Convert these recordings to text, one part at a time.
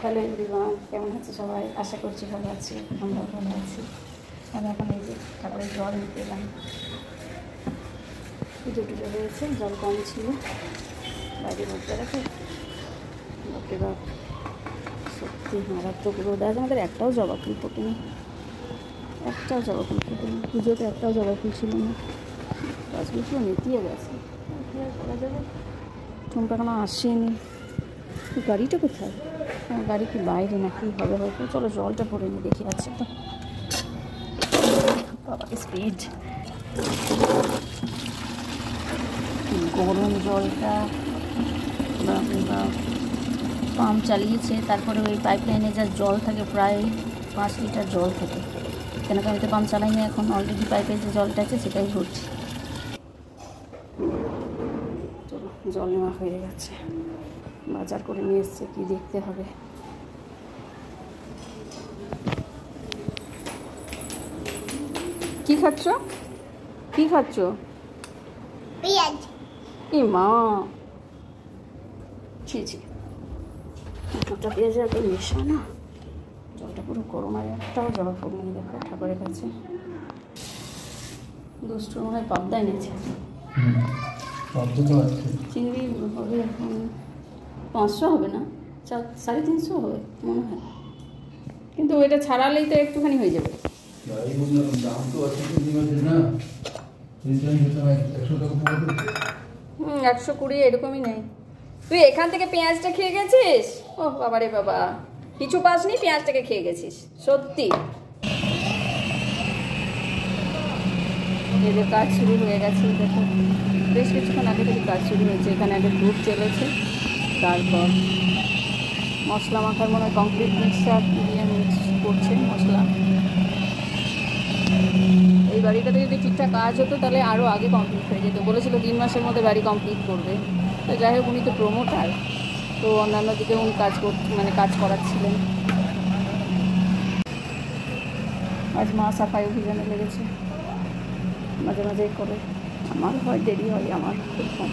Hello everyone, কেমন আছে সবাই? আশা করছি ভালো আছি। আমরা ভালো আছি। আমি এখন এই যে ঠাকুরের জল নিতে এলাম। পুজো টুজো হয়েছে, জল কম ছিল। বাইরে রোদটা দেখো, বাপরে বাপ, সত্যি মারাত্মক রোদ। আজ আমাদের একটাও জবা ফুল ফোটেনি, একটাও জবা ফুল ফোটেনি। পুজোতে একটাও জবা ফুল ছিল না। গাছগুলো পুরো নেতিয়ে গেছে, কী আর করা যাবে। টুম্পা এখনো আসেনি। গাড়িটা কোথায়? গাড়ি কি বাইরে না কি হবে হয়তো। চলো জলটা ভরে নিয়ে দেখি। আছে তো বাবা, স্পিড গরম জলটা। পাম্প চালিয়েছে, তারপরে ওই পাইপ লাইনে যা জল থাকে প্রায় 5 লিটার জল থাকে। কেন কি আমি তো পাম্প চালাইনি এখন, অলরেডি পাইপের যে জলটা আছে সেটাই ভরছি। চলো জল নেওয়া হয়ে গেছে, বাজার করে নিয়ে এসছে, কি দেখতে হবে। কি খাচ্ছ? কি খাচ্ছ? পেঁয়াজ। এ মা, ছি ছি, দুটো পেঁয়াজে এত মেশা না। জলটা পুরো গরম, আর একটাও জবা ফুল নেই। দেখো ঠাকুরের কাছে দুষ্টু মনে হয় পাবদা এনেছে। চিংড়ি হবে এখন 500 হবে না, 350 হবে মনে হয়। কিন্তু ওইটা ছাড়ালেই তো একটুখানি হয়ে যাবে। 120 এরকমই নেই। তুই এখান থেকে পেঁয়াজটা খেয়ে গেছিস? ও বাবা রে বাবা, কিছু পাসনি, পেঁয়াজটাকে খেয়ে গেছিস সত্যি। এদের কাজ শুরু হয়ে গেছে দেখো, বেশ কিছুক্ষণ আগে থেকে কাজ শুরু হয়েছে। এখানে আগে দুধ চলেছে, তারপর মশলা মাখার মনে হয় কমপ্লিট মিক্সচার দিয়ে মিক্স করছে মশলা। এই বাড়িটাতে যদি ঠিকঠাক কাজ হতো তাহলে আরও আগে কমপ্লিট হয়ে যেত। বলেছিল 3 মাসের মধ্যে বাড়ি কমপ্লিট করবে। তো যাই হোক, উনি তো প্রমোটার, তো অন্যান্য দিকে উনি কাজ করাচ্ছিলেন। আজ মা সাফাই অভিযানে লেগেছে, মাঝে মাঝে করে। আমার হয় দেরি হয়, আমার খুব কম।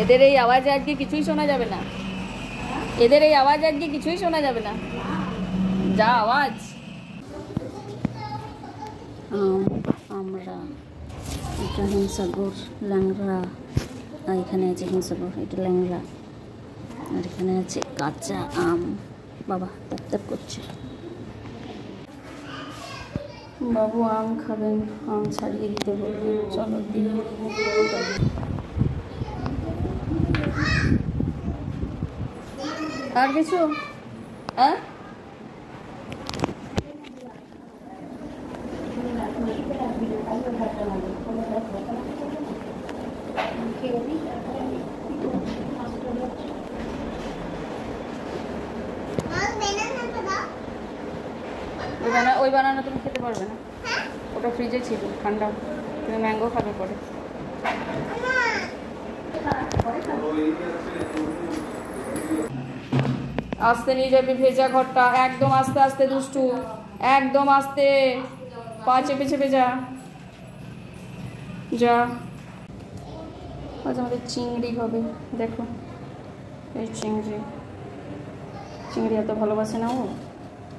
এদের এই আওয়াজ আজকে কিছুই শোনা যাবে না, এদের এই আওয়াজ আজকে কিছুই শোনা যাবে না, যা আওয়াজ। আমরা এটা হিমসাগর ল্যাংড়া, আর এখানে আছে হিমসাগর, এটা ল্যাংড়া, আর এখানে আছে কাঁচা আম। বাবা তাপ করছে। বাবু আম খাবেন, আম ছাড়িয়ে দিতে বলবেন। চলো দিয়ে আর কিছু। হ্যাঁ ওই বানানা তুমি খেতে পারবে না, ওটা ফ্রিজে ছিল ঠান্ডা। তুমি ম্যাঙ্গো খাবে পরে। আস্তে নিয়ে যাবে ভেজা ঘরটা, একদম আস্তে আস্তে দুষ্টু, একদম আস্তে, পা চেপে চেপে যা যা। আজ আমাদের চিংড়ি হবে, দেখো এই চিংড়ি এত ভালোবাসে না ও,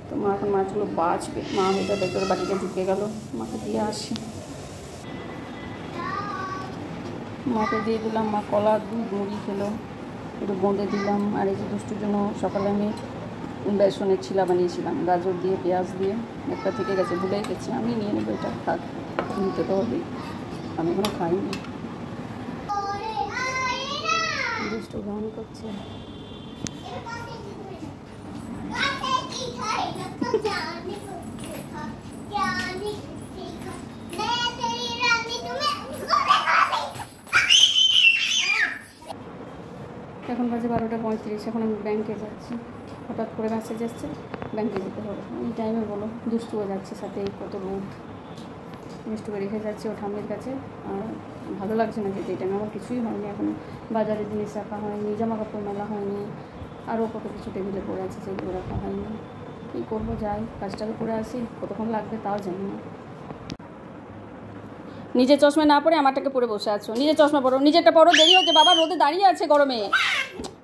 তো মা এখন মাছগুলো বাছবে। মা এটা দেখতে বাটিতে ঢুকে গেল, মাকে দিয়ে আসি। মাকে দিয়ে দিলাম, মা কলা দুধ মুড়ি খেলো, একটু বোঁদে দিলাম। আর এই যে দুষ্টুর জন্য সকালে আমি বেসনের ছিলা বানিয়েছিলাম, গাজর দিয়ে পেঁয়াজ দিয়ে। একটা থেকে গেছে, ভুলেই গেছি, আমি নিয়ে নেবো। এটা থাক, নিতে তো হবেই, আমি এখনো খাইনি। দুষ্টু গান করছে। এখন বাজে 12:35। এখন আমি ব্যাংকে যাচ্ছি, হঠাৎ করে মেসেজ এসছে ব্যাংকে যেতে হবে। এই টাইমে বলো, দুষ্টুও যাচ্ছে সাথে। কত রোদ, দুষ্টুকে রেখে যাচ্ছে ও ঠাম্মির কাছে। আর ভালো লাগছে না যেতে এই টাইমে। আমার কিছুই হয়নি এখন, বাজারে জিনিস রাখা হয়নি, জামা কাপড় মেলা হয়নি, আরও কত কিছু টেবিলে পড়ে আছে সেগুলো রাখা হয়নি। কী করবো, যাই কাজটাকে করে আসি, কতক্ষণ লাগবে তাও জানি না। নিজের চশমা না পরে আমারটাকে পরে বসে আছো। নিজের চশমা পরো, নিজেরটা পরো, দেরি হচ্ছে বাবা, রোদে দাঁড়িয়ে আছে গরমে,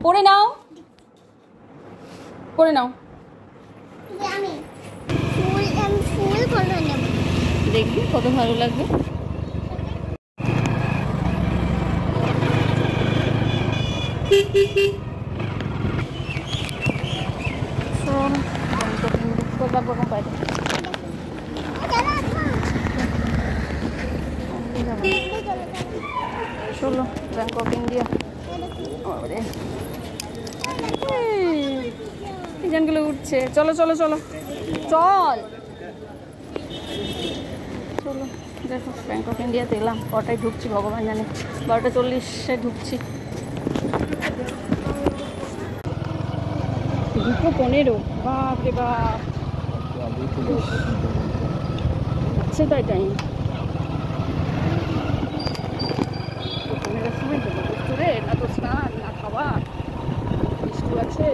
পরে নাও। করে নাও। আমি ফুল করে নেব, দেখবি কত ভালো লাগবে। শোন, করলাম কোনো বাইরে চলো ব্যাংক অফ ইন্ডিয়া। পিজনগুলো উঠছে, চলো চলো চলো চল চলো। দেখো ব্যাংক অফ ইন্ডিয়াতে এলাম, কটায় ঢুকছি ভগবান জানে, 12:40 ঢুকছি। 2:15, বাপরে বাপ, সেটাই টাইম। 2:15 সময় দেবো রে, না তো স্নান না খাওয়া, বৃষ্টি আছে।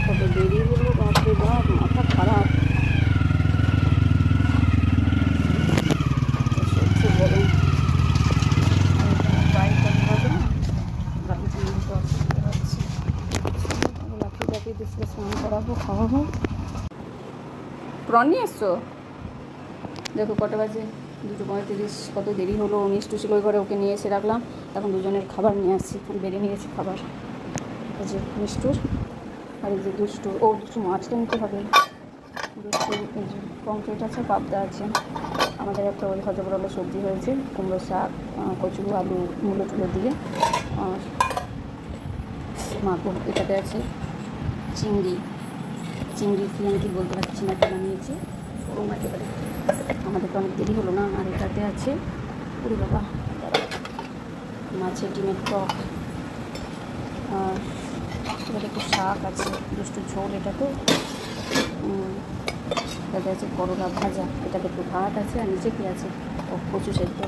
কত দেরি হলো, বাপরে বাপ, মাথা খারাপ। সত্যি বলেন স্নান করাবো, খাওয়াবো। প্রণ নিয়ে এসছো? দেখো কটা বাজে, 2:35, কত দেরি হলো। মিষ্টু ছিল ওই ঘরে, ওকে নিয়ে এসে রাখলাম। এখন দুজনের খাবার নিয়ে আসছি, আমি বেরিয়ে নিয়েছি খাবার। এই যে মিষ্টুর, আর এই যে দুষ্টু, ও দুষ্টু মাছটা নিতে হবে। দুষ্টু এই যে পমফ্রেট আছে, পাবদা আছে। আমাদের একটা ওই হজবরলে সবজি হয়েছে, কুমড়ো শাক, কচু, আলু, মূলো টুলো দিয়ে। আর মাগো এটাতে আছে চিংড়ি, চিংড়ি কি বলতে পারছি না, একটা বানিয়েছে ও মাকে বাড়ি। আমাদের তো অনেক দেরি হলো না। আর এটাতে আছে ওরে বাবা মাছের ডিমের টক, আর এটাতে একটু শাক আছে, দুষ্টু ঝোল। এটা তো এটাতে আছে করলা ভাজা, এটাতে একটু ভাত আছে, আর নিচে কী আছে, ও কচু সেদ্ধ।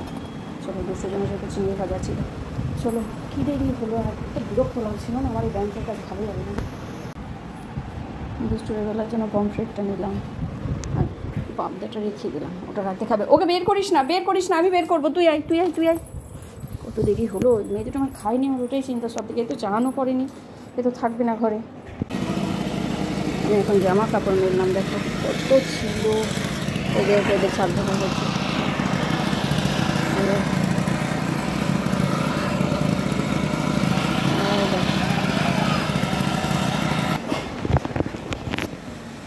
চলো, দুশো জনের সাথে চিংড়ি ভাজা ছিল। চলো, কী দেরি হলো, আর খুব বিরক্ত লাগছিল না আমার, এই ব্যাংকের কাজ ভালো লাগে না। দুষ্টুর বেলার জন্য পমফ্রেটটা নিলাম আর পাবদাটা রেখে দিলাম, ওটা রাতে খাবে। ওকে বের করিস না, বের করিস না, আমি বের করবো, তুই আয় তুই আয় তুই আয়। কত দেরি হলো, মেয়ে দুটো আমার খাইনি, আমার ওটাই চিন্তা সব থেকে। এ তো চালানো করেনি, এ তো থাকবে না ঘরে। আমি এখন জামা কাপড় নিলাম, দেখো কত ছিল, এদের ছাদ ধরা হচ্ছে।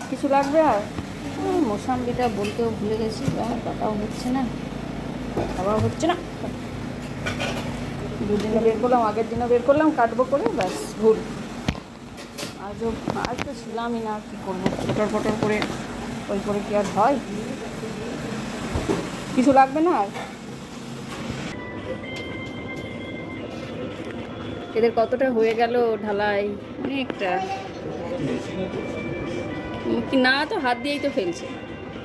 কিছু লাগবে আর? মোসাম্বিটা বলতেও ভুলে গেছি, কাটাও হচ্ছে না, খাওয়াও হচ্ছে না। দুদিনে বের করলাম, আগের দিনও বের করলাম, কাটবো করে, ব্যাস ভুল। আজ তো ছিলামই না, কী করবো, পটর পটর করে ওই করে কি আর হয়। কিছু লাগবে না আর? এদের কতটা হয়ে গেল ঢালাই, অনেকটা। না তো হাত দিয়েই তো ফেলছে,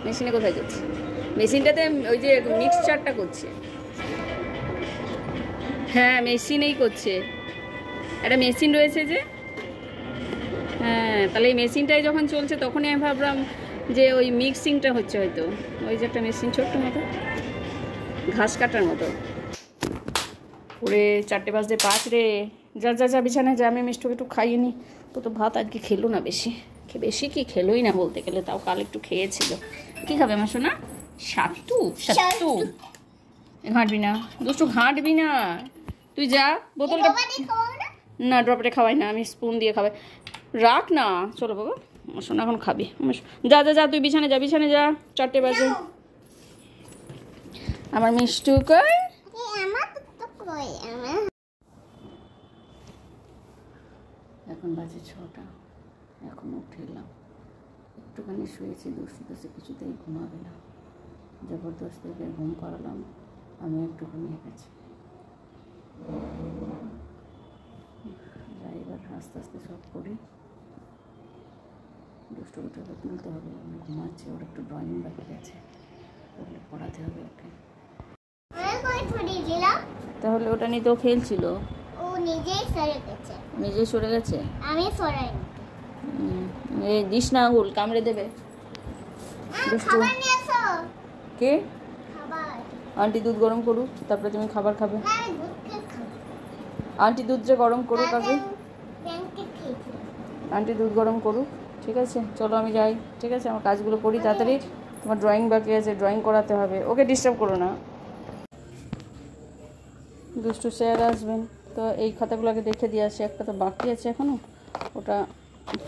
মেশিনে কোথায় যাচ্ছে? মেশিনটাতে ওই যে মিক্সচারটা করছে, হ্যাঁ মেশিনেই করছে, একটা মেশিন রয়েছে যে। হ্যাঁ, তাহলে এই মেশিনটাই যখন চলছে তখনই আমি ভাবলাম যে ওই মিক্সিংটা হচ্ছে হয়তো। ওই যে একটা মেশিন ছোট্ট মতো, ঘাস কাটার মতো। পুরে 4:05 রে, যা যা যা বিছানায় যা, আমি মিষ্টুকে একটু খাইয়ে নি। ও তো ভাত আজকে খেলো না বেশি, বেশি কি খেলোই না বলতে গেলে, তাও কাল একটু খেয়েছিল। কী খাবে আমার সোনা? সাতু সাতু। ঘাঁটবি না দুষ্টু, ঘাঁটবি না, তুই যা। বোতলটা না, ড্রপটে খাওয়াই না, আমি স্পুন দিয়ে খাওয়াই। রাখ না, চলো বাবা, আমার সোনা এখন খাবি। যা যা যা, তুই বিছানে যা, বিছানে যা, 4 বাজে। আমার মিষ্টু কই? এখন বাজে 6টা, এখন উঠে এলাম, একটুখানি শুয়েছি। দুষ্টুতে কিছুতেই ঘুমাবে না, জবরদস্তি ওকে ঘুম পাড়ালাম, আমি একটু ঘুমিয়ে গেছি। যাই এবার আস্তে আস্তে সব করি। দুষ্টু উঠে তুলতে হবে, আমি ঘুমাচ্ছি, ওর একটু ড্রয়িং বাকি আছে, ওগুলো পড়াতে হবে ওকে। তাহলে ওটা নিয়ে তো খেলছিল, ও নিজেই সরে গেছে। নিজেই সরে গেছে, আমি সরাইনি। এই দিস না, আঙুল কামড়ে দেবে। দুষ্টু কে? আন্টি দুধ গরম করুক, তারপরে তুমি খাবার খাবে। আন্টি দুধটা গরম করুক আগে, প্যানকেক খেয়েছি। আন্টি দুধ গরম করুক। ঠিক আছে, চলো আমি যাই। ঠিক আছে, আমার কাজগুলো করি তাড়াতাড়ি। তোমার ড্রয়িং বাকি আছে, ড্রয়িং করাতে হবে। ওকে ডিস্টার্ব করো না। দুষ্টু স্যার আসবেন, তো এই খাতাগুলো আগে দেখে দিয়ে আসি। একটা তো বাকি আছে এখনও, ওটা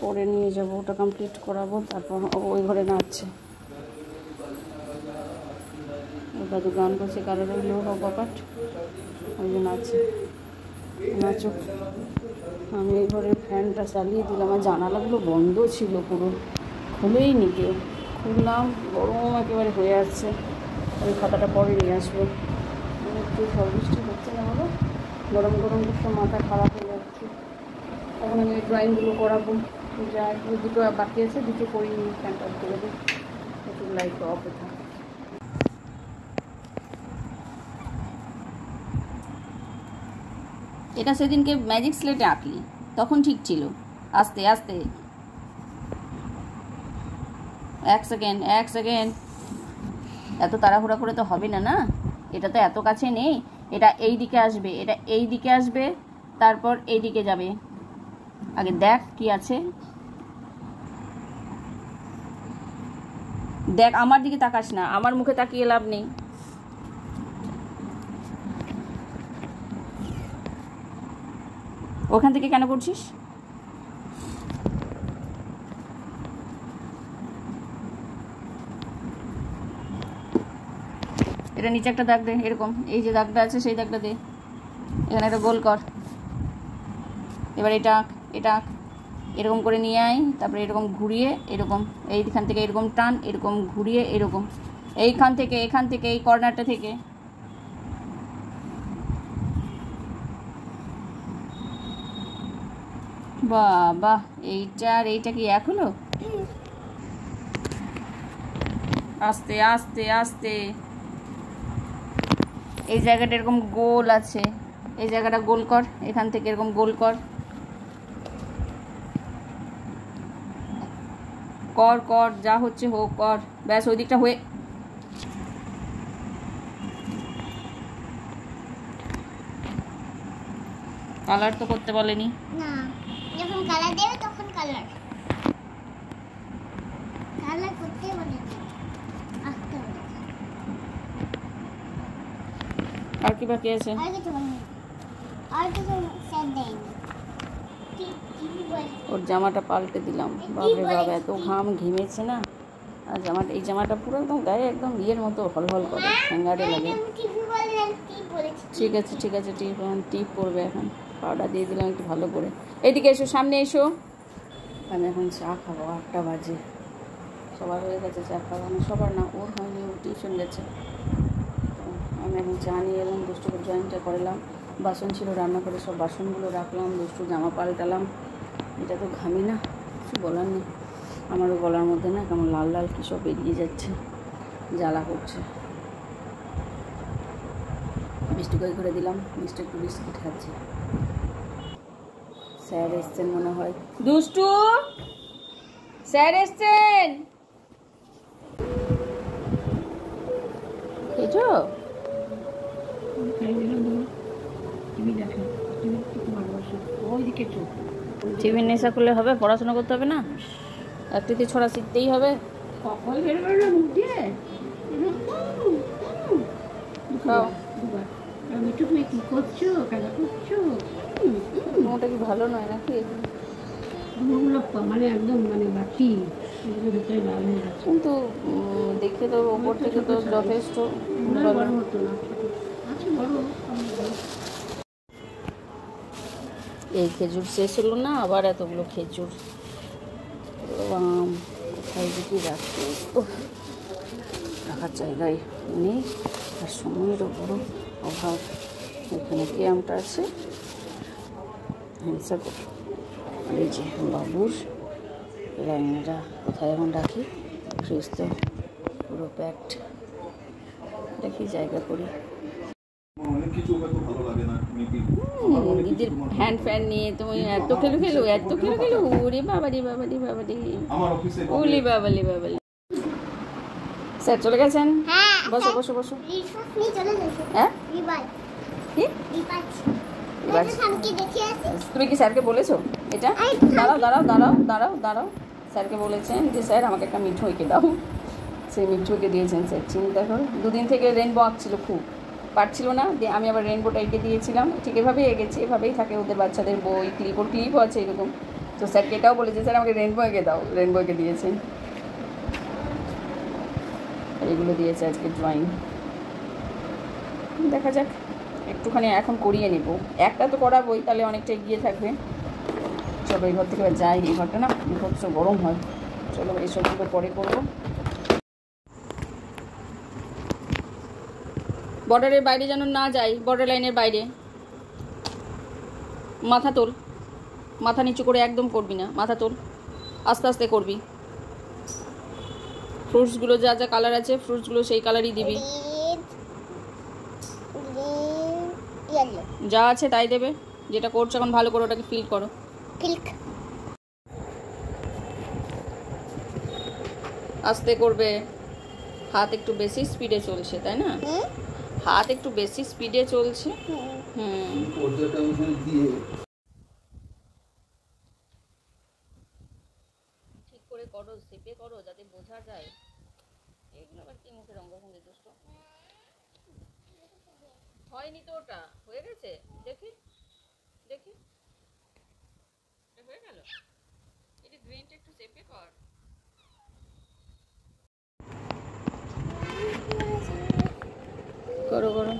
পরে নিয়ে যাব, ওটা কমপ্লিট করাবো। তারপর ওই ঘরে নাচছে, ওটা তো গান করছে, কারোর ওই লো বাপাট, ওই যে নাচছে, নাচুক। আমি এই ঘরের ফ্যানটা চালিয়ে দিলাম, আর জানালাগুলো বন্ধ ছিল, পুরো খুলেই নি কেউ। খুললাম, গরম একেবারে হয়ে আসছে। ওই খাতাটা পরে নিয়ে আসবো। একটু ঝড় বৃষ্টি হচ্ছে না, বলো, গরম গরম সব মাথা খারাপ হয়ে যাচ্ছে। তখন আমি ড্রয়িংগুলো করাবো, যা দুটো বাকি আছে, দুটো করি নিয়ে ফ্যানটা তুলে দিই, একটু লাইট অফে থাক। এটা সেদিনকে ম্যাজিক স্লেটে আঁকলি, তখন ঠিক ছিল। আস্তে আস্তে, এক সেকেন্ড, এত তাড়াহুড়া করে তো হবে না। না, এটা তো এত কাছে নেই। এটা এই দিকে আসবে, এটা এই দিকে আসবে, তারপর এই দিকে যাবে। আগে দেখ কি আছে, দেখ, আমার দিকে তাকাস না, আমার মুখে তাকিয়ে লাভ নেই। ওখান থেকে কেন করছিস? এটা নিচে একটা দাগ দে, এরকম, এই যে দাগটা আছে সেই দাগটা দে, এখানে একটা গোল কর। এবার এটা এরকম করে নিয়ে আয়, তারপরে এরকম ঘুরিয়ে, এরকম এইখান থেকে এরকম টান, এরকম ঘুরিয়ে, এরকম এখান থেকে এই কর্নারটা থেকে। বাবা, এইটা আর এইটা কি এক হলো? আস্তে আস্তে আস্তে। এই জায়গাটা এরকম গোল আছে, এই জায়গাটা গোল কর, এখান থেকে এরকম গোল কর, কর কর, যা হচ্ছে হোক কর, ব্যাস। ওই দিকটা হয়ে, কালার তো করতে বলেনি না, যখন কালার দেবে তখন কালার করতে বলেছে, আঁকতে বলেছে। আর কি বাকি আছে? আর কিছু বলেনি, আর কিছু সেট দেয়নি। টিভি বলে ওর জামাটা পাল্টে দিলাম। বাপরে বাবা, এত ঘাম ঘেমেছে না। আর জামাটা, এই জামাটা পুরো একদম গায়ে একদম ইয়ের মতো হলহল করে, হ্যাঙ্গারে লাগে। টিভি বললেন, টিপ বলেছি। ঠিক আছে, টিপ পরবে এখন। পাউডার দিয়ে দিলাম একটু ভালো করে। এইদিকে এসো, সামনে এসো। আমি এখন চা খাবো, 8টা বাজে। সবার হয়ে গেছে চা খাওয়ানো, সবার না, ওর হয়নি, ও টিউশন গেছে। আমি এখন চা নিয়ে এলাম, দুষ্টুকে জয়েনটা করলাম। বাসন ছিল রান্না করে, সব বাসনগুলো রাখলাম, দুষ্টু জামা পাল্টালাম। এটা তো ঘামি না, কিছু বলার নেই। আমারও গলার মধ্যে না কেমন লাল লাল কী সব বেরিয়ে যাচ্ছে, জ্বালা করছে। মিষ্টিকে করে দিলাম, মিষ্টি একটু বিস্কিট খাচ্ছে। স্যার এসছেন মনে হয়। দুষ্টু, স্যার এসছেন। খেয়েছো? টিভি নেশা করলে হবে? পড়াশোনা করতে হবে না? একটিতে ছড়া শিখতেই হবে। ওটা কি ভালো নয় নাকি? মানে একদম মানে বাকি কিন্তু দেখে তো ওপর থেকে তো যথেষ্ট ভালো। এই খেজুর শেষ হলো না, আবার এতগুলো খেজুর। আম কোথায় যে কি রাখছি, রাখার জায়গায় নেই, আর সময়েরও বড় অভাব। এখানে কি আমটা আছে, হিংসা কর। এই যে বাবুর রান্নাটা কোথায় এখন রাখি, ফ্রিজ তো পুরো প্যাকড, দেখি জায়গা করি। দিদির হ্যান্ড ফ্যান নিয়ে তুমি এত খেলো, ওরে বাবারি ওলি বাবালি। স্যার চলে গেছেন? বসো। রিসোর্স নিয়ে চলে গেছে। হ্যাঁ, রিবাই কি রিবাই এবার স্যারকে দেখে আসি। তুমি কি স্যারকে বলেছো এটা? দাঁড়াও দাঁড়াও দাঁড়াও দাঁড়াও দাঁড়াও, স্যারকে বলেছেন যে স্যার আমাকে একটা মিঠু এঁকে দাও। সেই মিঠু এঁকে দিয়েছেন স্যার, চিন্তা করো। দুদিন থেকে রেনবো আঁকছিল, খুব পারছিল না, দিয়ে আমি আবার রেনবোটা এঁকে দিয়েছিলাম। ঠিক এভাবেই এঁকেছি, এভাবেই থাকে ওদের বাচ্চাদের বই, ক্লিপও আছে এরকম। তো স্যারকে এটাও বলেছে, স্যার আমাকে রেনবো এঁকে দাও, রেনবো এঁকে দিয়েছেন। এইগুলো দিয়েছে আজকে ড্রয়িং। দেখা যাক, একটুখানি এখন করিয়ে নেব, একটা তো করাবোই, তাহলে অনেকটা এগিয়ে থাকবে। চলো এই ঘর থেকে এবার যাই, এই ঘরটা না বিভৎস গরম হয়। চলো এই সবগুলো পরে করবো। বর্ডারের বাইরে যেন না যাই, বর্ডার লাইনের বাইরে। মাথা তোল, মাথা নিচু করে একদম করবি না, মাথা তোল, আস্তে আস্তে করবি। ফ্রুটসগুলো যা যা কালার আছে, ফ্রুটসগুলো সেই কালারই দিবি। যা আছে তাই দেবে। যেটা করছো এখন ভালো করে ওটাকে ফিল করো। আস্তে করবে, হাত একটু বেশি স্পিডে চলছে, তাই না? হাত একটু বেশি স্পিডে চলছে। ঠিক করে করো, চেপে করো যাতে বোঝা যায়। এইগুলো আবার কি মুখের অঙ্গভঙ্গি দুষ্ট হয়নি তো, ওটা হয়ে গেছে। দেখি দেখি, হয়ে গেল। এটা গ্রিনটা একটু চেপে কর। করো করো,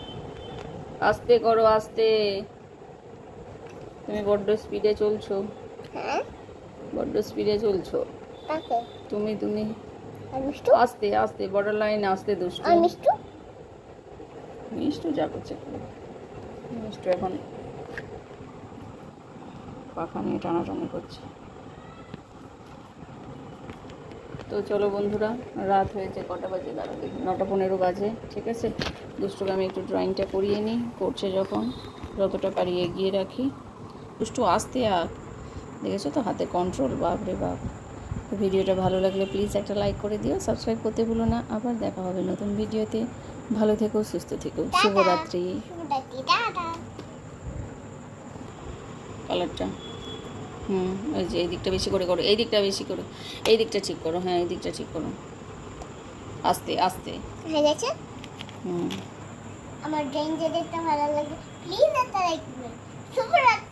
আস্তে করো আস্তে। তুমি বড্ড স্পিডে চলছো, বড্ড স্পিডে চলছো তুমি। তুমি আস্তে আস্তে, বর্ডার লাইন আস্তে। দুষ্টু মিষ্টু যা করছে, মিষ্টু এখন পাখা নিয়ে টানাটানি করছে। তো চলো বন্ধুরা, রাত হয়েছে, কটা বাজে দাঁড়া দেখি, 9:15 বাজে। ঠিক আছে, দুষ্টুকে আমি একটু ড্রয়িংটা করিয়ে নিই, করছে যখন যতটা পারি এগিয়ে রাখি। দুষ্টু আস্তে আঁক, দেখেছো তো হাতে কন্ট্রোল, বাপ রে বাপ। তো ভিডিওটা ভালো লাগলে প্লিজ একটা লাইক করে দিও, সাবস্ক্রাইব করতে ভুলো না। আবার দেখা হবে নতুন ভিডিওতে। ভালো থেকো, সুস্থ থেকো, শুভরাত্রি। কালারটা ওই যে এই দিকটা বেশি করে করো, এই দিকটা বেশি করো, এই দিকটা ঠিক করো। হ্যাঁ এই দিকটা ঠিক করো, আস্তে আস্তে। হয়ে গেছে। আমার ড্রয়িং যে দেখতে ভালো লাগে প্লিজ একটা লাইক করবেন। শুভরাত্রি।